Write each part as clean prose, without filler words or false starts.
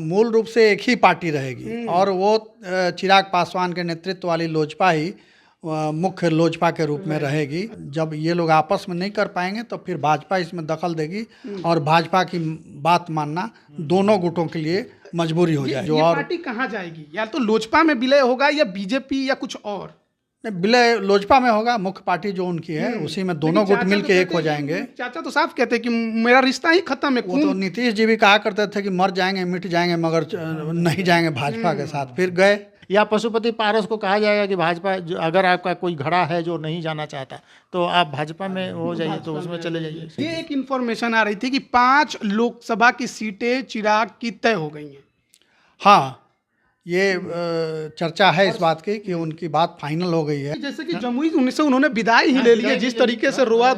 मूल रूप से एक ही पार्टी रहेगी और वो चिराग पासवान के नेतृत्व वाली लोजपा ही मुख्य लोजपा के रूप में रहेगी। जब ये लोग आपस में नहीं कर पाएंगे तो फिर भाजपा इसमें दखल देगी और भाजपा की बात मानना दोनों गुटों के लिए मजबूरी हो जाए। ये पार्टी कहाँ जाएगी? या तो लोजपा में विलय होगा या बीजेपी या कुछ और? विलय लोजपा में होगा। मुख्य पार्टी जो उनकी है उसी में दोनों गुट मिल के एक हो जाएंगे। चाचा तो साफ कहते हैं कि मेरा रिश्ता ही खत्म है। वो तो नीतीश जी भी कहा करते थे कि मर जाएंगे मिट जाएंगे मगर नहीं जाएंगे भाजपा के साथ, फिर गए। या पशुपति पारस को कहा जाएगा कि भाजपा अगर आपका कोई घड़ा है जो नहीं जाना चाहता तो आप भाजपा में हो जाइए, तो उसमें चले जाइए। ये एक इन्फॉर्मेशन आ रही थी कि 5 लोकसभा की सीटें चिराग की तय हो गई हैं। हाँ, ये चर्चा है इस बात की कि उनकी बात फाइनल हो गई है। जैसे कि जमुई से उन्होंने विदाई ही ले ली है, जिस तरीके से रोना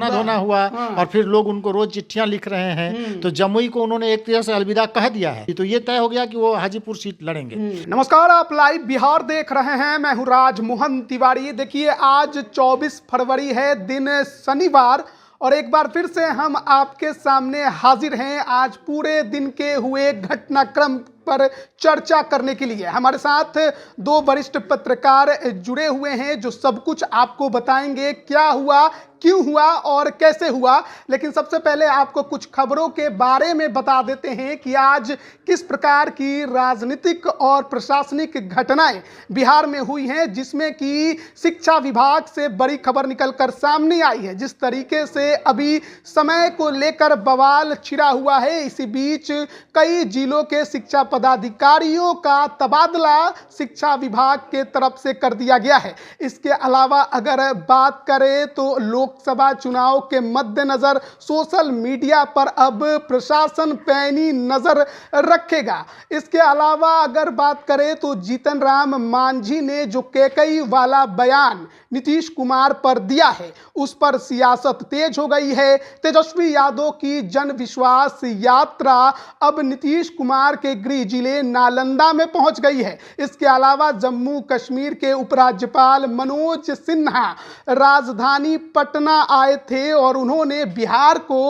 धोना हुआ और फिर लोग उनको रोज चिट्ठियां लिख रहे हैं, तो जमुई को उन्होंने एक तरह से अलविदा कह दिया है। तो ये तय हो गया कि वो हाजीपुर सीट लड़ेंगे। नमस्कार, आप लाइव बिहार देख रहे हैं। मैं हूँ राजमोहन तिवारी। देखिए, आज 24 फरवरी है, दिन शनिवार, और एक बार फिर से हम आपके सामने हाजिर हैं आज पूरे दिन के हुए घटनाक्रम पर चर्चा करने के लिए। हमारे साथ 2 वरिष्ठ पत्रकार जुड़े हुए हैं जो सब कुछ आपको बताएंगे, क्या हुआ, क्यों हुआ और कैसे हुआ। लेकिन सबसे पहले आपको कुछ खबरों के बारे में बता देते हैं कि आज किस प्रकार की राजनीतिक और प्रशासनिक घटनाएं बिहार में हुई हैं, जिसमें कि शिक्षा विभाग से बड़ी खबर निकलकर सामने आई है। जिस तरीके से अभी समय को लेकर बवाल छिड़ा हुआ है, इसी बीच कई जिलों के शिक्षा पदाधिकारियों का तबादला शिक्षा विभाग के तरफ से कर दिया गया है। इसके अलावा अगर बात करें तो लोकसभा चुनाव के मद्देनजर सोशल मीडिया पर अब प्रशासन पैनी नजर रखेगा। इसके अलावा अगर बात करें तो जीतन राम मांझी ने जो केकई वाला बयान नीतीश कुमार पर दिया है, उस पर सियासत तेज हो गई है। तेजस्वी यादव की जन विश्वास यात्रा अब नीतीश कुमार के गृह जिले नालंदा में पहुंच गई है। इसके अलावा जम्मू कश्मीर के उपराज्यपाल मनोज सिन्हा राजधानी पटना आए थे और उन्होंने बिहार को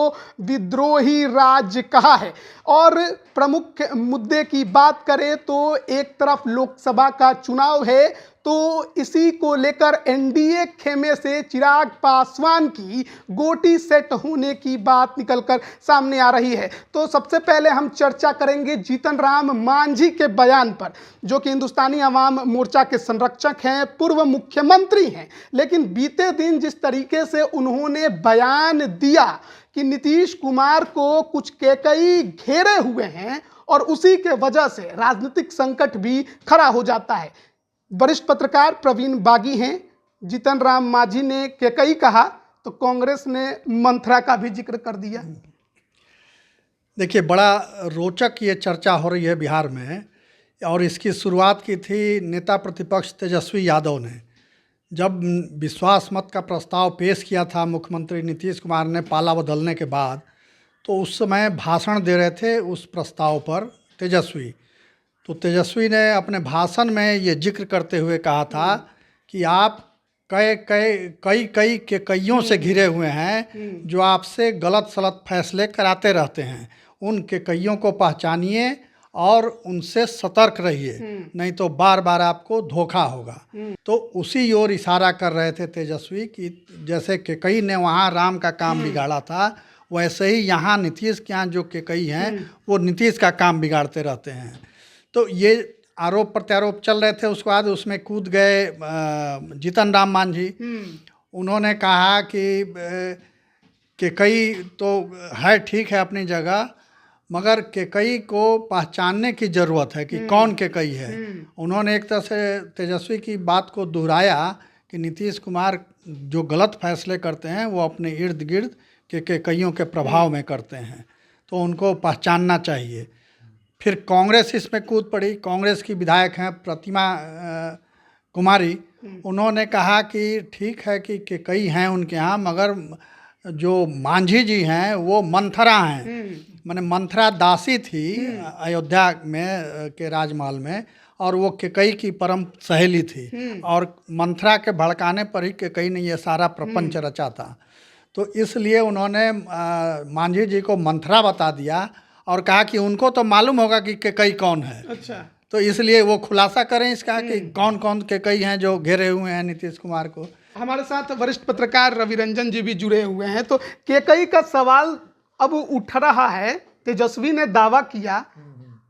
विद्रोही राज्य कहा है। और प्रमुख मुद्दे की बात करें तो एक तरफ लोकसभा का चुनाव है, तो इसी को लेकर एनडीए खेमे से चिराग पासवान की गोटी सेट होने की बात निकलकर सामने आ रही है। तो सबसे पहले हम चर्चा करेंगे जीतन राम मांझी के बयान पर, जो कि हिंदुस्तानी अवाम मोर्चा के संरक्षक हैं, पूर्व मुख्यमंत्री हैं। लेकिन बीते दिन जिस तरीके से उन्होंने बयान दिया कि नीतीश कुमार को कुछ केकई घेरे हुए हैं और उसी के वजह से राजनीतिक संकट भी खड़ा हो जाता है। वरिष्ठ पत्रकार प्रवीण बागी हैं। जीतन राम मांझी ने केकई कहा तो कांग्रेस ने मंथरा का भी जिक्र कर दिया। देखिए, बड़ा रोचक ये चर्चा हो रही है बिहार में, और इसकी शुरुआत की थी नेता प्रतिपक्ष तेजस्वी यादव ने। जब विश्वास मत का प्रस्ताव पेश किया था मुख्यमंत्री नीतीश कुमार ने पाला बदलने के बाद, तो उस समय भाषण दे रहे थे उस प्रस्ताव पर तेजस्वी। तो तेजस्वी ने अपने भाषण में ये जिक्र करते हुए कहा था कि आप कई केकइयों से घिरे हुए हैं जो आपसे गलत सलत फैसले कराते रहते हैं। उन केकइयों को पहचानिए और उनसे सतर्क रहिए, नहीं तो बार बार आपको धोखा होगा। तो उसी ओर इशारा कर रहे थे तेजस्वी कि जैसे केकई ने वहाँ राम का काम बिगाड़ा था, वैसे ही यहाँ नीतीश के यहाँ जो केकई हैं वो नीतीश का काम बिगाड़ते रहते हैं। तो ये आरोप प्रत्यारोप चल रहे थे। उसके बाद उसमें कूद गए जीतन राम मांझी। उन्होंने कहा कि केकई तो है, ठीक है अपनी जगह, मगर केकई को पहचानने की ज़रूरत है कि कौन केकई है। उन्होंने एक तरह से तेजस्वी की बात को दोहराया कि नीतीश कुमार जो गलत फैसले करते हैं वो अपने इर्द गिर्द के केकइयों के प्रभाव में करते हैं, तो उनको पहचानना चाहिए। फिर कांग्रेस इसमें कूद पड़ी। कांग्रेस की विधायक हैं प्रतिमा कुमारी, उन्होंने कहा कि ठीक है कि केकई हैं उनके यहाँ, मगर जो मांझी जी हैं वो मंथरा हैं। माने मंथरा दासी थी अयोध्या में के राजमहल में, और वो केकई की परम सहेली थी, और मंथरा के भड़काने पर ही केकई ने ये सारा प्रपंच रचा था। तो इसलिए उन्होंने मांझी जी को मंथरा बता दिया और कहा कि उनको तो मालूम होगा कि केकई कौन है, अच्छा, तो इसलिए वो खुलासा करें इसका कि कौन कौन केकई हैं जो घेरे हुए हैं नीतीश कुमार को। हमारे साथ वरिष्ठ पत्रकार रवि रंजन जी भी जुड़े हुए हैं। तो केकई का सवाल अब उठ रहा है, तेजस्वी ने दावा किया,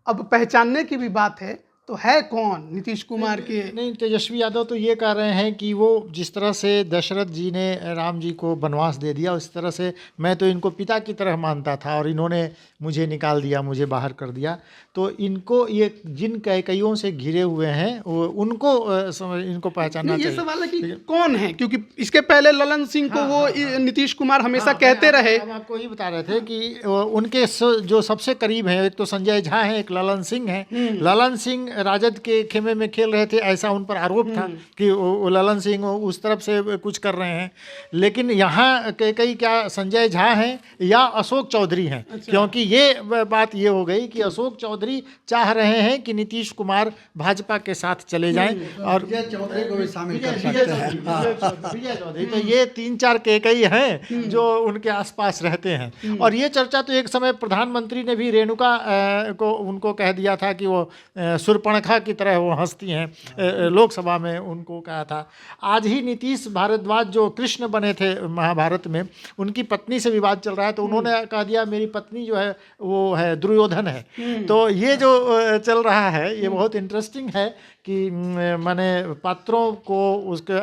अब पहचानने की भी बात है, तो है कौन नीतीश कुमार के? नहीं, तेजस्वी यादव तो ये कह रहे हैं कि वो जिस तरह से दशरथ जी ने राम जी को वनवास दे दिया, उस तरह से मैं तो इनको पिता की तरह मानता था और इन्होंने मुझे निकाल दिया, मुझे बाहर कर दिया। तो इनको ये जिन कैकइयों से घिरे हुए हैं वो उनको इनको पहचानना ये चाहिए। सवाल है कि कौन है, क्योंकि इसके पहले ललन सिंह को वो नीतीश कुमार हमेशा कहते रहे। हम आपको ये बता रहे थे कि उनके जो सबसे करीब हैं, एक तो संजय झा हैं, एक ललन सिंह हैं। ललन सिंह राजद के खेमे में खेल रहे थे, ऐसा उन पर आरोप था कि वो ललन सिंह उस तरफ से कुछ कर रहे हैं। लेकिन यहाँ कई क्या संजय झा हैं या अशोक चौधरी हैं। क्योंकि ये बात ये हो गई कि अशोक चौधरी चाह रहे हैं कि नीतीश कुमार भाजपा के साथ चले जाएं और विजय चौधरी को भी शामिल कर सकते हैं। विजय चौधरी, तो ये 3-4 केकई हैं जो उनके आसपास रहते हैं। और ये चर्चा तो एक समय प्रधानमंत्री ने भी रेणुका को उनको कह दिया था कि वो सुरपणखा की तरह वो हंसती हैं, लोकसभा में उनको कहा था। आज ही नीतीश भारद्वाज जो कृष्ण बने थे महाभारत में, उनकी पत्नी से विवाद चल रहा है, तो उन्होंने कह दिया मेरी पत्नी जो है वो है दुर्योधन है। तो ये जो चल रहा है ये बहुत इंटरेस्टिंग है कि माने पात्रों को उसके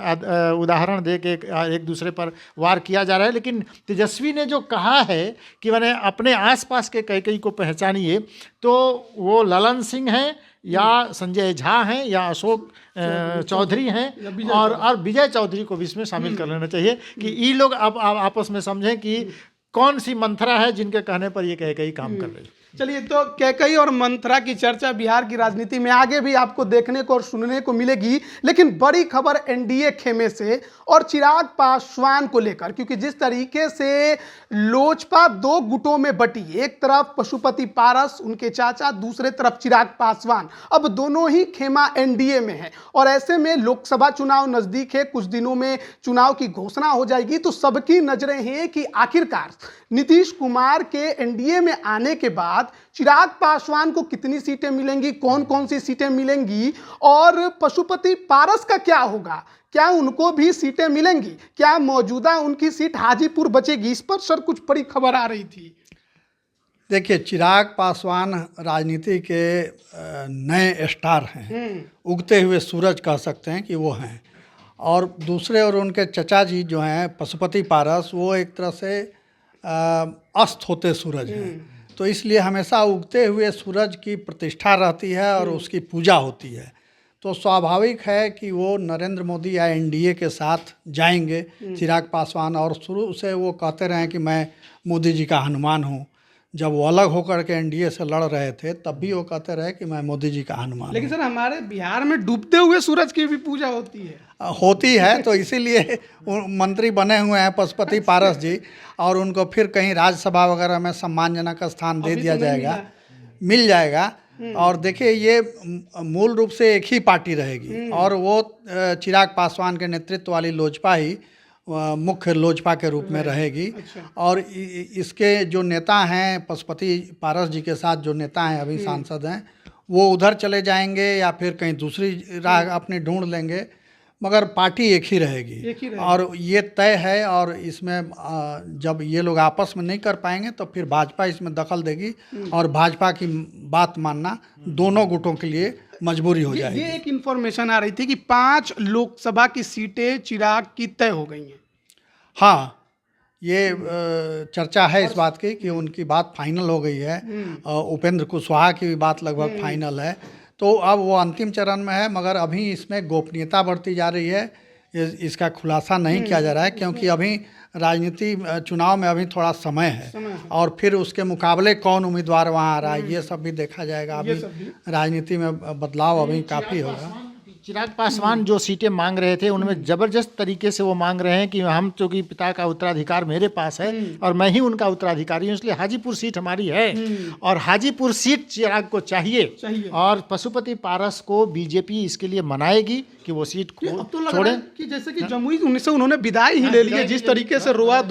उदाहरण दे के एक दूसरे पर वार किया जा रहा है। लेकिन तेजस्वी ने जो कहा है कि मैंने अपने आसपास के कैकई को पहचानिए, तो वो ललन सिंह हैं या संजय झा हैं या अशोक चौधरी हैं और विजय चौधरी को भी इसमें शामिल कर लेना चाहिए कि ये लोग अब आपस में समझें कि कौन सी मंथरा है जिनके कहने पर ये कैकई काम कर रही है। चलिए, तो कैकई और मंथरा की चर्चा बिहार की राजनीति में आगे भी आपको देखने को और सुनने को मिलेगी। लेकिन बड़ी खबर एनडीए खेमे से और चिराग पासवान को लेकर, क्योंकि जिस तरीके से लोजपा 2 गुटों में बटी, एक तरफ पशुपति पारस उनके चाचा, दूसरे तरफ चिराग पासवान, अब दोनों ही खेमा एनडीए में है। और ऐसे में लोकसभा चुनाव नजदीक है, कुछ दिनों में चुनाव की घोषणा हो जाएगी। तो सबकी नजरें हैं कि आखिरकार नीतीश कुमार के एनडीए में आने के बाद चिराग पासवान को कितनी सीटें मिलेंगी, कौन कौन सी सीटें मिलेंगी, और पशुपति पारस का क्या होगा, क्या उनको भी सीटें मिलेंगी, क्या मौजूदा उनकी सीट हाजीपुर बचेगी? इस पर सर कुछ बड़ी खबर आ रही थी। देखिए, चिराग पासवान राजनीति के नए स्टार हैं, उगते हुए सूरज कह सकते हैं कि वो हैं। और दूसरे और उनके चचा जी जो हैं पशुपति पारस, वो एक तरह से अस्त होते सूरज हैं। तो इसलिए हमेशा उगते हुए सूरज की प्रतिष्ठा रहती है और उसकी पूजा होती है। तो स्वाभाविक है कि वो नरेंद्र मोदी या एनडीए के साथ जाएंगे चिराग पासवान। और शुरू से वो कहते रहे कि मैं मोदी जी का हनुमान हूँ। जब वो अलग होकर के एनडीए से लड़ रहे थे तब भी वो कहते रहे कि मैं मोदी जी का हनुमान। लेकिन सर, हमारे बिहार में डूबते हुए सूरज की भी पूजा होती है तो इसीलिए मंत्री बने हुए हैं पशुपति पारस जी, और उनको फिर कहीं राज्यसभा वगैरह में सम्मानजनक स्थान दे दिया जाएगा, मिल जाएगा। और देखिए, ये मूल रूप से एक ही पार्टी रहेगी और वो चिराग पासवान के नेतृत्व वाली लोजपा ही मुख्य लोजपा के रूप में रहेगी। और इसके जो नेता हैं पशुपति पारस जी के साथ जो नेता हैं अभी सांसद हैं, वो उधर चले जाएंगे या फिर कहीं दूसरी राह अपनी ढूंढ लेंगे, मगर पार्टी एक ही रहेगी। और ये तय है। और इसमें जब ये लोग आपस में नहीं कर पाएंगे तो फिर भाजपा इसमें दखल देगी और भाजपा की बात मानना दोनों गुटों के लिए मजबूरी हो जाएगी। ये एक इन्फॉर्मेशन आ रही थी कि 5 लोकसभा की सीटें चिराग की तय हो गई हैं। हाँ, ये चर्चा है इस बात की कि उनकी बात फाइनल हो गई है। उपेंद्र कुशवाहा की भी बात लगभग फाइनल है। तो अब वो अंतिम चरण में है, मगर अभी इसमें गोपनीयता बढ़ती जा रही है, इसका खुलासा नहीं किया जा रहा है क्योंकि अभी राजनीति चुनाव में अभी थोड़ा समय है। और फिर उसके मुकाबले कौन उम्मीदवार वहाँ आ रहा है ये सब भी देखा जाएगा। अभी राजनीति में बदलाव अभी काफ़ी होगा। चिराग पासवान जो सीटें मांग रहे थे उनमें जबरदस्त तरीके से वो मांग रहे हैं कि हम चूंकि पिता का उत्तराधिकार मेरे पास है और मैं ही उनका उत्तराधिकारी हूँ, इसलिए हाजीपुर सीट हमारी है और हाजीपुर सीट चिराग को चाहिए और पशुपति पारस को बीजेपी इसके लिए मनाएगी कि वो सीट अब तो लग रहा छोड़े। है कि जैसे कि जमुई उनसे उन्होंने विदाई ही ले ली है, जिस तरीके से रोना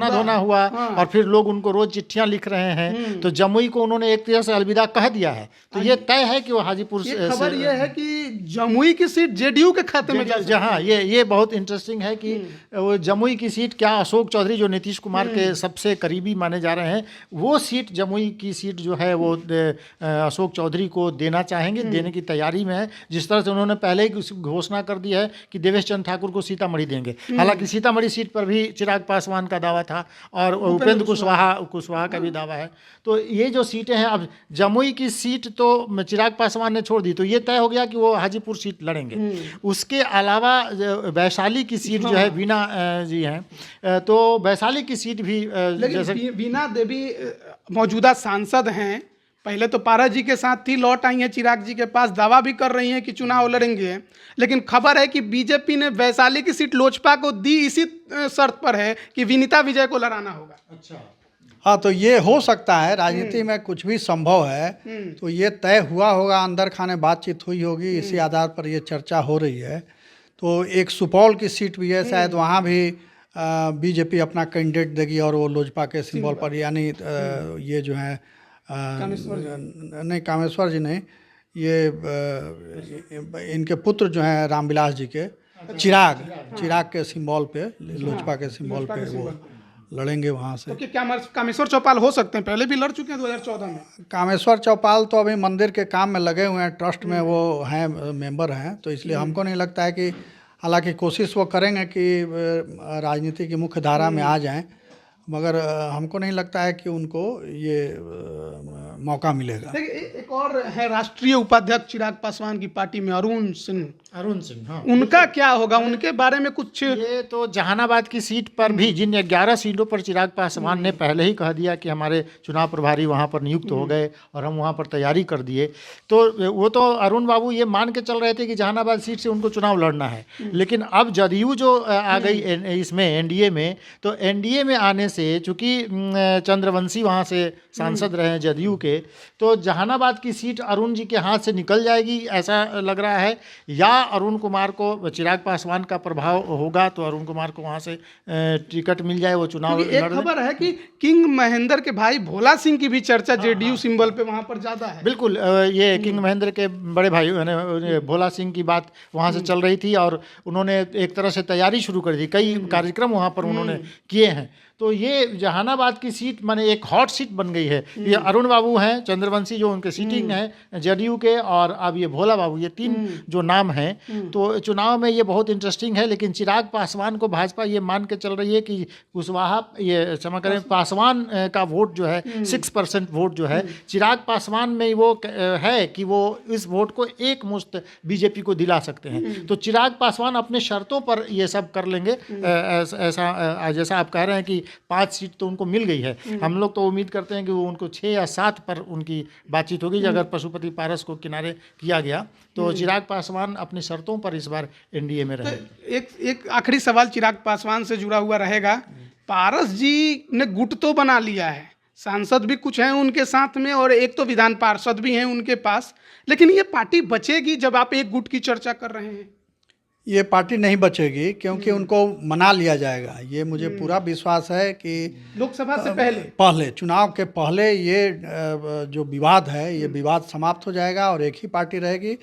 धोना हुआ और फिर लोग उनको रोज चिट्ठियां लिख रहे हैं, तो जमुई को उन्होंने एक तरह से अलविदा कह दिया है। तो ये तय है कि वो हाजीपुर खबर ये है कि जमुई की सीट जेडीयू के खाते में जहाँ ये बहुत इंटरेस्टिंग है कि वो जमुई की सीट क्या अशोक चौधरी जो नीतीश कुमार के सबसे करीबी माने जा रहे हैं, वो सीट जमुई की सीट जो है वो अशोक चौधरी को देना चाहेंगे, देने की तैयारी में है। जिस तरह से उन्होंने पहले ही घोषणा कर दी है कि देवेश चंद्र ठाकुर को सीतामढ़ी देंगे। हालांकि सीतामढ़ी सीट पर भी चिराग पासवान का दावा था और उपेंद्र कुशवाहा का भी दावा है। तो ये जो सीटें हैं, अब जमुई की सीट तो चिराग पासवान ने छोड़ दी, तो ये तय हो गया कि वो हाजीपुर सीट लड़ेंगे। उसके अलावा वैशाली की सीट जो है वीणा जी हैं, तो वैशाली की सीट भी जैसे वीणा देवी मौजूदा सांसद हैं, पहले तो पारस जी के साथ थी, लौट आई हैं चिराग जी के पास, दावा भी कर रही हैं कि चुनाव लड़ेंगे। लेकिन खबर है कि बीजेपी ने वैशाली की सीट लोजपा को दी, इसी शर्त पर है कि विनीता विजय को लड़ाना होगा। अच्छा, हाँ, तो ये हो सकता है, राजनीति में कुछ भी संभव है। तो ये तय हुआ होगा, अंदर खाने बातचीत हुई होगी, इसी आधार पर ये चर्चा हो रही है। तो एक सुपौल की सीट भी है, शायद वहाँ भी बीजेपी अपना कैंडिडेट देगी और वो लोजपा के सिंबल पर, यानी ये जो है नहीं कामेश्वर जी नहीं, ये इनके पुत्र जो हैं रामविलास जी के, चिराग के सिंबल पे, लोजपा के सिंबल पे वो लड़ेंगे वहाँ से। तो क्या कामेश्वर चौपाल हो सकते हैं? पहले भी लड़ चुके हैं 2014 में। कामेश्वर चौपाल तो अभी मंदिर के काम में लगे हुए हैं, ट्रस्ट में वो हैं, मेंबर हैं, तो इसलिए हमको नहीं लगता है कि, हालांकि कोशिश वो करेंगे कि राजनीति की मुख्य धारा में आ जाएं, मगर हमको नहीं लगता है कि उनको ये मौका मिलेगा। देखिए, एक और है राष्ट्रीय उपाध्यक्ष चिराग पासवान की पार्टी में, अरुण सिंह। हाँ, उनका क्या होगा? उनके बारे में कुछ? ये तो जहानाबाद की सीट पर भी जिन 11 सीटों पर चिराग पासवान ने पहले ही कह दिया कि हमारे चुनाव प्रभारी वहाँ पर नियुक्त हो गए और हम वहाँ पर तैयारी कर दिए, तो वो तो अरुण बाबू ये मान के चल रहे थे कि जहानाबाद सीट से उनको चुनाव लड़ना है। लेकिन अब जदयू जो आ गई इसमें एनडीए में, तो एनडीए में आने से, चूंकि चंद्रवंशी वहाँ से सांसद रहे हैं जदयू के, तो जहानाबाद की सीट अरुण जी के हाथ से निकल जाएगी ऐसा लग रहा है, या अरुण कुमार को, चिराग पासवान का प्रभाव होगा तो अरुण कुमार को वहाँ से टिकट मिल जाए, वो चुनाव एक खबर है कि किंग महेंद्र के भाई भोला सिंह की भी चर्चा जेडीयू सिंबल पे वहाँ पर ज़्यादा है। बिल्कुल, ये किंग महेंद्र के बड़े भाई भोला सिंह की बात वहाँ से चल रही थी और उन्होंने एक तरह से तैयारी शुरू कर दी, कई कार्यक्रम वहाँ पर उन्होंने किए हैं। तो ये जहानाबाद की सीट माने एक हॉट सीट बन गई है। ये अरुण बाबू हैं, चंद्रवंशी जो उनके सीटिंग है जदयू के, और अब ये भोला बाबू, ये तीन जो नाम हैं, तो चुनाव में ये बहुत इंटरेस्टिंग है। लेकिन चिराग पासवान को भाजपा ये मान के चल रही है कि कुशवाहा, ये क्षमा करें, पासवान का वोट जो है 6% वोट जो है चिराग पासवान में वो है कि वो इस वोट को एक मुश्त बीजेपी को दिला सकते हैं। तो चिराग पासवान अपने शर्तों पर ये सब कर लेंगे। ऐसा जैसा आप कह रहे हैं कि 5 सीट तो उनको मिल गई है, हम लोग तो उम्मीद करते हैं कि वो उनको 6 या 7 पर उनकी बातचीत होगी। अगर पशुपति पारस को किनारे किया गया तो चिराग पासवान अपनी शर्तों पर इस बार एनडीए में रहे। एक आखिरी सवाल चिराग पासवान से जुड़ा हुआ रहेगा। पारस जी ने गुट तो बना लिया है, सांसद भी कुछ हैं उनके साथ में और एक तो विधान पार्षद भी हैं उनके पास, लेकिन ये पार्टी बचेगी जब आप एक गुट की चर्चा कर रहे हैं? ये पार्टी नहीं बचेगी क्योंकि उनको मना लिया जाएगा, ये मुझे पूरा विश्वास है कि लोकसभा से पहले चुनाव के पहले ये जो विवाद है, ये विवाद समाप्त हो जाएगा और एक ही पार्टी रहेगी।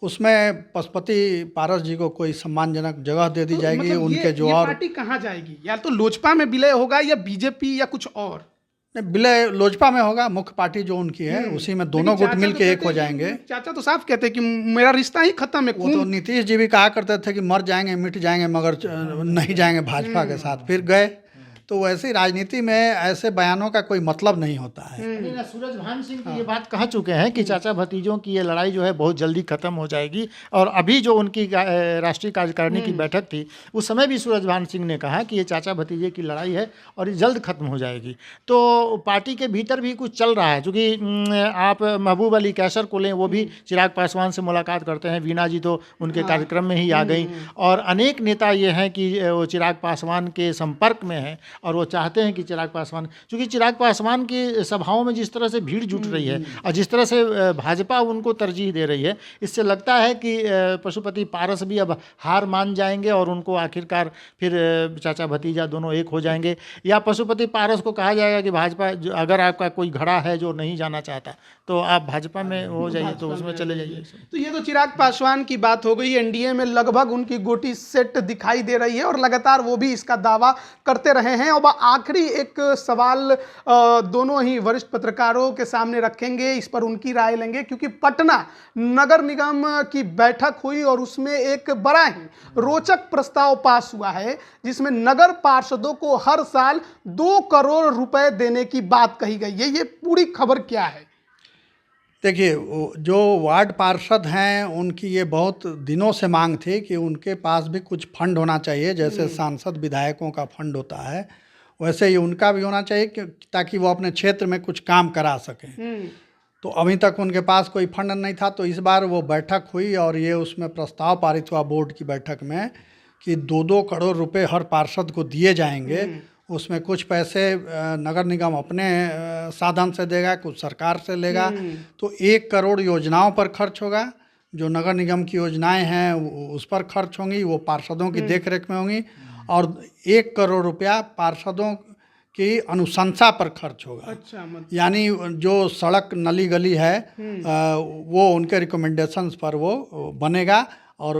उसमें पशुपति पारस जी को कोई सम्मानजनक जगह दे दी जाएगी। मतलब उनके जो ये और पार्टी कहाँ जाएगी? या तो लोजपा में विलय होगा या बीजेपी या कुछ और? विलय लोजपा में होगा, मुख्य पार्टी जो उनकी है उसी में दोनों गुट मिल के एक हो जाएंगे। चाचा तो साफ कहते हैं कि मेरा रिश्ता ही खत्म है। वो तो नीतीश जी भी कहा करते थे कि मर जाएंगे मिट जाएंगे मगर नहीं जाएंगे भाजपा के साथ, फिर गए। तो वैसे राजनीति में ऐसे बयानों का कोई मतलब नहीं होता है। नहीं ना, सूरज भान सिंह की ये बात कह चुके हैं कि चाचा भतीजों की ये लड़ाई जो है बहुत जल्दी खत्म हो जाएगी। और अभी जो उनकी राष्ट्रीय कार्यकारिणी की बैठक थी उस समय भी सूरज भान सिंह ने कहा कि ये चाचा भतीजे की लड़ाई है और ये जल्द खत्म हो जाएगी। तो पार्टी के भीतर भी कुछ चल रहा है, क्योंकि आप महबूब अली कैसर को लें, वो भी चिराग पासवान से मुलाकात करते हैं। वीणा जी तो उनके कार्यक्रम में ही आ गई, और अनेक नेता ये हैं कि वो चिराग पासवान के संपर्क में हैं और वो चाहते हैं कि चिराग पासवान, क्योंकि चिराग पासवान की सभाओं में जिस तरह से भीड़ जुट रही है और जिस तरह से भाजपा उनको तरजीह दे रही है, इससे लगता है कि पशुपति पारस भी अब हार मान जाएंगे और उनको आखिरकार फिर चाचा भतीजा दोनों एक हो जाएंगे। या पशुपति पारस को कहा जाएगा कि भाजपा, अगर आपका कोई घड़ा है जो नहीं जाना चाहता तो आप भाजपा में हो जाइए, तो उसमें चले जाइए। तो ये तो चिराग पासवान की बात हो गई। एनडीए में लगभग उनकी गोटी सेट दिखाई दे रही है और लगातार वो भी इसका दावा करते रहे हैं। और आखिरी एक सवाल दोनों ही वरिष्ठ पत्रकारों के सामने रखेंगे, इस पर उनकी राय लेंगे, क्योंकि पटना नगर निगम की बैठक हुई और उसमें एक बड़ा ही रोचक प्रस्ताव पास हुआ है, जिसमें नगर पार्षदों को हर साल 2 करोड़ रुपए देने की बात कही गई है। ये पूरी खबर क्या है? देखिए, जो वार्ड पार्षद हैं उनकी ये बहुत दिनों से मांग थी कि उनके पास भी कुछ फंड होना चाहिए, जैसे सांसद विधायकों का फंड होता है वैसे ही उनका भी होना चाहिए, ताकि वो अपने क्षेत्र में कुछ काम करा सकें। तो अभी तक उनके पास कोई फंड नहीं था, तो इस बार वो बैठक हुई और ये उसमें प्रस्ताव पारित हुआ बोर्ड की बैठक में कि 2-2 करोड़ रुपए हर पार्षद को दिए जाएंगे। उसमें कुछ पैसे नगर निगम अपने साधन से देगा, कुछ सरकार से लेगा। तो 1 करोड़ योजनाओं पर खर्च होगा, जो नगर निगम की योजनाएं हैं उस पर खर्च होंगी, वो पार्षदों की देखरेख में होंगी। और 1 करोड़ रुपया पार्षदों की अनुशंसा पर खर्च होगा। अच्छा, यानी जो सड़क नली गली है वो उनके रिकमेंडेशंस पर वो बनेगा और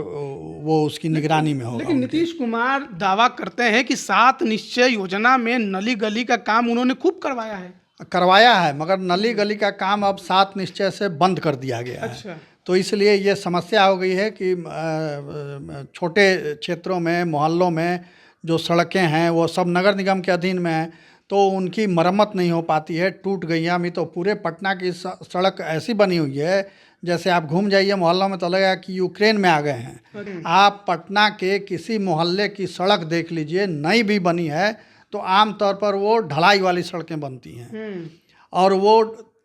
वो उसकी निगरानी में होगा। लेकिन नीतीश कुमार दावा करते हैं कि 7 निश्चय योजना में नली गली का काम उन्होंने खूब करवाया है, मगर नली गली का काम अब 7 निश्चय से बंद कर दिया गया है। अच्छा। तो इसलिए ये समस्या हो गई है कि छोटे क्षेत्रों में, मोहल्लों में जो सड़कें हैं वो सब नगर निगम के अधीन में हैं, तो उनकी मरम्मत नहीं हो पाती है, टूट गई हैं। अभी तो पूरे पटना की सड़क ऐसी बनी हुई है, जैसे आप घूम जाइए मोहल्लों में तो लगेगा कि यूक्रेन में आ गए हैं। आप पटना के किसी मोहल्ले की सड़क देख लीजिए, नई भी बनी है तो आमतौर पर वो ढलाई वाली सड़कें बनती हैं और वो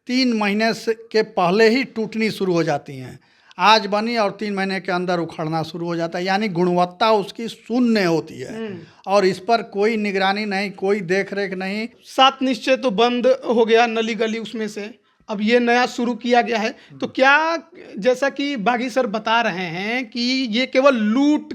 3 महीने के पहले ही टूटनी शुरू हो जाती हैं। आज बनी और 3 महीने के अंदर उखड़ना शुरू हो जाता है, यानी गुणवत्ता उसकी शून्य होती है और इस पर कोई निगरानी नहीं, कोई देखरेख नहीं। 7 निश्चय तो बंद हो गया नली गली, उसमें से अब ये नया शुरू किया गया है। तो क्या, जैसा कि बागी सर बता रहे हैं कि ये केवल लूट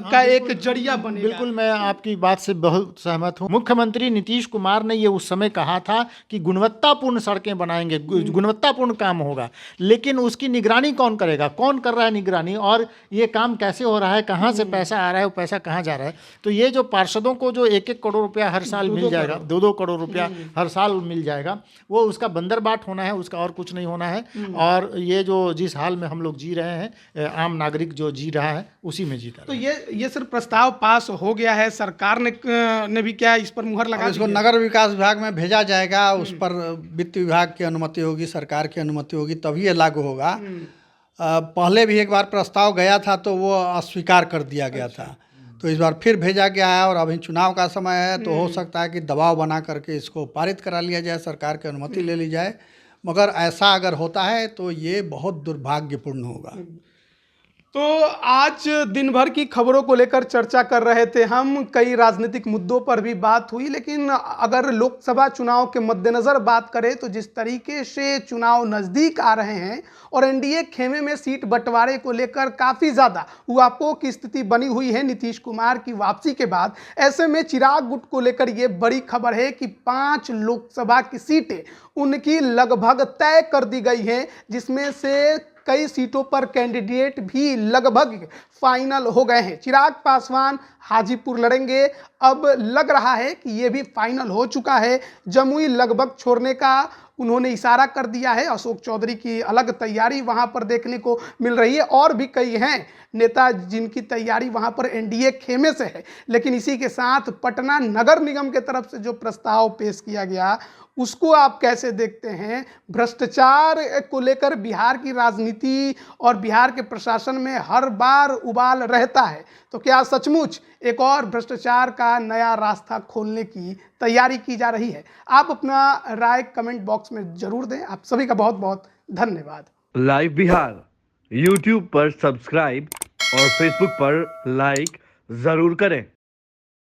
का एक जरिया बनेगा? बिल्कुल, मैं आपकी बात से बहुत सहमत हूँ। मुख्यमंत्री नीतीश कुमार ने ये उस समय कहा था कि गुणवत्तापूर्ण सड़कें बनाएंगे, गुणवत्तापूर्ण काम होगा, लेकिन उसकी निगरानी कौन करेगा? कौन कर रहा है निगरानी? और ये काम कैसे हो रहा है? कहाँ से पैसा आ रहा है? वो पैसा कहाँ जा रहा है? तो ये जो पार्षदों को जो 1-1 करोड़ रुपया हर साल मिल जाएगा, 2-2 करोड़ रुपया हर साल मिल जाएगा, वो उसका बंदरबाट होना है, उसका और कुछ नहीं होना है। और ये जो जिस हाल में हम लोग जी रहे हैं, आम नागरिक जो जी रहा है उसी में जीता। तो ये सिर्फ प्रस्ताव पास हो गया है, सरकार ने भी क्या इस पर मुहर लगा दी? इसको नगर विकास विभाग में भेजा जाएगा, उस पर वित्त विभाग की अनुमति होगी, सरकार की अनुमति होगी, तभी ये लागू होगा। पहले भी एक बार प्रस्ताव गया था तो वो अस्वीकार कर दिया गया था, तो इस बार फिर भेजा गया है और अभी चुनाव का समय है, तो हो सकता है कि दबाव बना करके इसको पारित करा लिया जाए, सरकार की अनुमति ले ली जाए। मगर ऐसा अगर होता है तो ये बहुत दुर्भाग्यपूर्ण होगा। तो आज दिन भर की खबरों को लेकर चर्चा कर रहे थे हम, कई राजनीतिक मुद्दों पर भी बात हुई, लेकिन अगर लोकसभा चुनाव के मद्देनज़र बात करें तो जिस तरीके से चुनाव नज़दीक आ रहे हैं और एनडीए खेमे में सीट बंटवारे को लेकर काफ़ी ज़्यादा उहापोह की स्थिति बनी हुई है नीतीश कुमार की वापसी के बाद, ऐसे में चिराग गुट को लेकर ये बड़ी खबर है कि 5 लोकसभा की सीटें उनकी लगभग तय कर दी गई हैं, जिसमें से कई सीटों पर कैंडिडेट भी लगभग फाइनल हो गए हैं। चिराग पासवान हाजीपुर लड़ेंगे, अब लग रहा है कि ये भी फाइनल हो चुका है। जमुई लगभग छोड़ने का उन्होंने इशारा कर दिया है। अशोक चौधरी की अलग तैयारी वहां पर देखने को मिल रही है, और भी कई हैं नेता जिनकी तैयारी वहां पर एनडीए खेमे से है। लेकिन इसी के साथ पटना नगर निगम के तरफ से जो प्रस्ताव पेश किया गया उसको आप कैसे देखते हैं? भ्रष्टाचार को लेकर बिहार की राजनीति और बिहार के प्रशासन में हर बार उबाल रहता है, तो क्या सचमुच एक और भ्रष्टाचार का नया रास्ता खोलने की तैयारी की जा रही है? आप अपना राय कमेंट बॉक्स में जरूर दें। आप सभी का बहुत बहुत धन्यवाद। लाइव बिहार यूट्यूब पर सब्सक्राइब और फेसबुक पर लाइक जरूर करें।